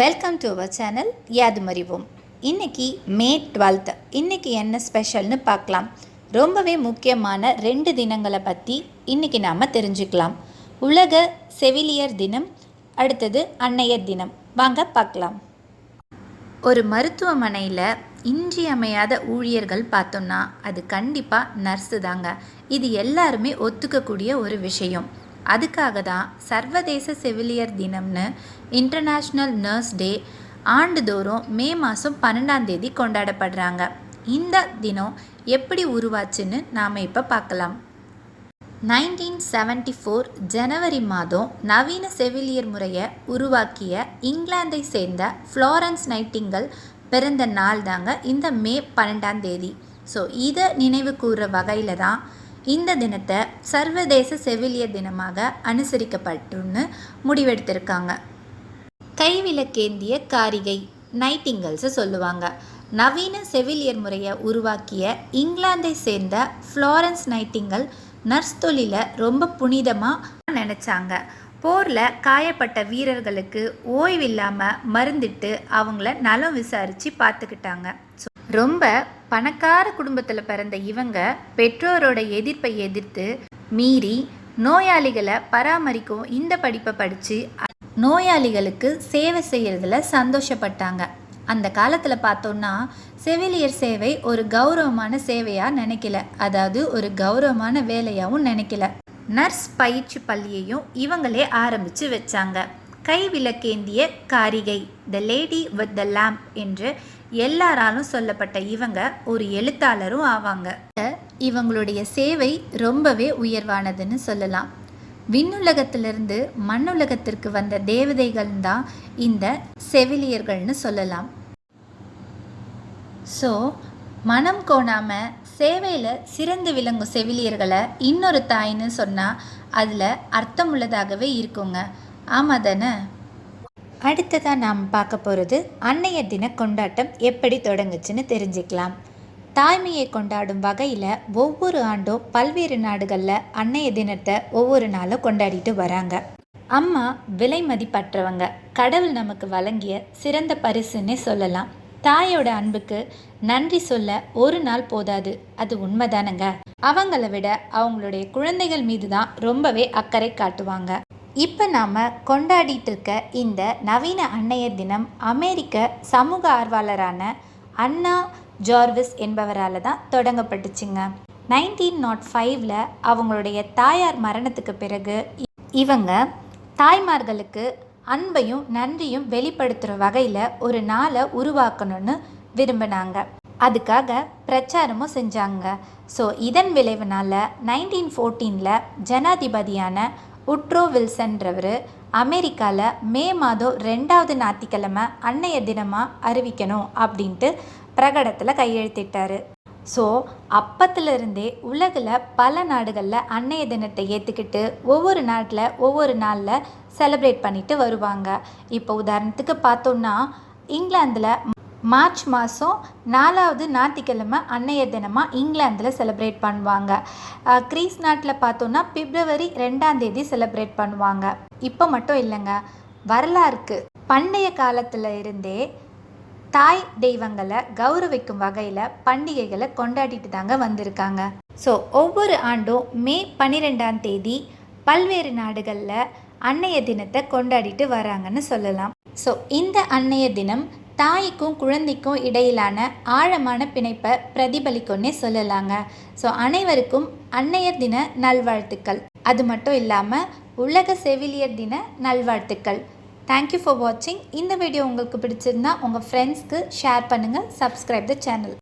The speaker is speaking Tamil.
Welcome to our channel Yaadhumarivom. இன்றைக்கி மே 12th. இன்றைக்கி என்ன ஸ்பெஷல்னு பார்க்கலாம். ரொம்பவே முக்கியமான 2 தினங்களை பற்றி இன்றைக்கி நாம் தெரிஞ்சுக்கலாம். உலக செவிலியர் தினம், அடுத்தது அன்னையர் தினம். வாங்க பார்க்கலாம். ஒரு மருத்துவமனையில் இன்றியமையாத ஊழியர்கள் பார்த்தோன்னா அது கண்டிப்பாக நர்ஸு தாங்க. இது எல்லாருமே ஒத்துக்கக்கூடிய ஒரு விஷயம். அதுக்காக தான் சர்வதேச செவிலியர் தினம்னு இன்டர்நேஷ்னல் நர்ஸ் டே ஆண்டுதோறும் மே மாதம் 12 கொண்டாடப்படுறாங்க. இந்த தினம் எப்படி உருவாச்சுன்னு நாம் இப்போ பார்க்கலாம். 1974 ஜனவரி மாதம் நவீன செவிலியர் முறையை உருவாக்கிய இங்கிலாந்தை சேர்ந்த ஃப்ளாரன்ஸ் நைட்டிங்கல் பிறந்த நாள் தாங்க இந்த மே 12. ஸோ இதை நினைவு கூறுற வகையில் தான் இந்த தினத்தை சர்வதேச செவிலியர் தினமாக அனுசரிக்கப்பட்டுன்னு முடிவெடுத்திருக்காங்க. கைவிளக்கேந்திய காரிகை நைட்டிங்கல்ஸை சொல்லுவாங்க. நவீன செவிலியர் முறையை உருவாக்கிய இங்கிலாந்தை சேர்ந்த ஃப்ளாரன்ஸ் நைட்டிங்கல் நர்ஸ் தொழிலை ரொம்ப புனிதமாக நினச்சாங்க. போரில் காயப்பட்ட வீரர்களுக்கு ஓய்வில்லாமல் மருந்திட்டு அவங்கள நலம் விசாரித்து பார்த்துக்கிட்டாங்க. ரொம்ப பணக்கார குடும்பத்தில் பிறந்த இவங்க பெற்றோரோட எதிர்ப்பை எதிர்த்து மீறி நோயாளிகளை பராமரிக்கும் இந்த படிப்பை படித்து நோயாளிகளுக்கு சேவை செய்கிறதுல சந்தோஷப்பட்டாங்க. அந்த காலத்தில் பார்த்தோன்னா செவிலியர் சேவை ஒரு கௌரவமான சேவையாக நினைக்கல, அதாவது ஒரு கௌரவமான வேலையாகவும் நினைக்கல. நர்ஸ் பயிற்சி பள்ளியையும் இவங்களே ஆரம்பித்து வச்சாங்க. கைவிளக்கேந்திய காரிகை, the lady with the lamp என்று எல்லாராலும் சொல்லப்பட்ட இவங்க ஒரு எழுத்தாளரும் ஆவாங்க. இவங்களுடைய சேவை ரொம்பவே உயர்வானதுன்னு சொல்லலாம். விண்ணுலகத்திலிருந்து மண்ணுலகத்திற்கு வந்த தேவதைகள் தான் இந்த செவிலியர்கள்னு சொல்லலாம். ஸோ மனம் கோணாமல் சேவையில் சிறந்து விளங்கும் செவிலியர்களை இன்னொரு தாய்ன்னு சொன்னால் அதில் அர்த்தமுள்ளதாகவே இருக்குங்க. ஆமாம் தானே? அடுத்ததாக நாம் பார்க்க போகிறது அன்னையர் தின கொண்டாட்டம் எப்படி தொடங்குச்சுன்னு தெரிஞ்சுக்கலாம். தாய்மையை கொண்டாடும் வகையில் ஒவ்வொரு ஆண்டும் பல்வேறு நாடுகளில் அன்னையர் தினத்தை ஒவ்வொரு நாளும் கொண்டாடிட்டு வராங்க. அம்மா விலை மதிப்பற்றவங்க, கடவுள் நமக்கு வழங்கிய சிறந்த பரிசுன்னே சொல்லலாம். தாயோட அன்புக்கு நன்றி சொல்ல ஒரு நாள் போதாது, அது உண்மைதானங்க. அவங்கள விட அவங்களுடைய குழந்தைகள் மீது தான் ரொம்பவே அக்கறை காட்டுவாங்க. இப்போ நாம் கொண்டாடிட்டு இருக்க இந்த நவீன அன்னையர் தினம் அமெரிக்க சமூக ஆர்வலரான அன்னா ஜார்விஸ் என்பவரால் தான் தொடங்கப்பட்டுச்சுங்க. 1905 அவங்களுடைய தாயார் மரணத்துக்கு பிறகு இவங்க தாய்மார்களுக்கு அன்பையும் நன்றியும் வெளிப்படுத்துகிற வகையில் ஒரு நாளை உருவாக்கணும்னு விரும்பினாங்க. அதுக்காக பிரச்சாரமும் செஞ்சாங்க. ஸோ இதன் விளைவுனால் 1914 ஜனாதிபதியான உட்ரோ வில்சன்றவர் அமெரிக்காவில் மே மாதம் 2வது ஞாயிற்றுக்கிழமை அன்னையர் தினமாக அறிவிக்கணும் அப்படின்ட்டு பிரகடனத்தில் கையெழுத்திட்டார். ஸோ அப்பத்திலிருந்தே உலகில் பல நாடுகளில் அன்னையர் தினத்தை ஏற்றுக்கிட்டு ஒவ்வொரு நாட்டில் ஒவ்வொரு நாளில் செலிப்ரேட் பண்ணிட்டு வருவாங்க. இப்போ உதாரணத்துக்கு பார்த்தோன்னா இங்கிலாந்தில் மார்ச் மாதம் 4வது ஞாயிற்றுக்கிழமை அன்னையர் தினமாக இங்கிலாந்தில் செலிப்ரேட் பண்ணுவாங்க. கிரீஸ் நாட்டில் பார்த்தோன்னா பிப்ரவரி 2 செலிப்ரேட் பண்ணுவாங்க. இப்போ மட்டும் இல்லைங்க, வரலாறுக்கு பண்டைய காலத்தில் இருந்தே தாய் தெய்வங்களை கௌரவிக்கும் வகையில் பண்டிகைகளை கொண்டாடிட்டு தாங்க வந்திருக்காங்க. ஸோ ஒவ்வொரு ஆண்டும் மே 12 பல்வேறு நாடுகளில் அன்னையர் தினத்தை கொண்டாடிட்டு வராங்கன்னு சொல்லலாம். ஸோ இந்த அன்னையர் தினம் தாய்க்கும் குழந்தைக்கும் இடையிலான ஆழமான பிணைப்பை பிரதிபலிக்கும்னே சொல்லலாங்க. ஸோ அனைவருக்கும் அன்னையர் தின நல்வாழ்த்துக்கள். அது மட்டும் இல்லாமல் உலக செவிலியர் தின நல்வாழ்த்துக்கள். தேங்க்யூ ஃபார் வாட்சிங். இந்த வீடியோ உங்களுக்கு பிடிச்சிருந்தா உங்கள் ஃப்ரெண்ட்ஸ்க்கு ஷேர் பண்ணுங்கள். Subscribe the channel.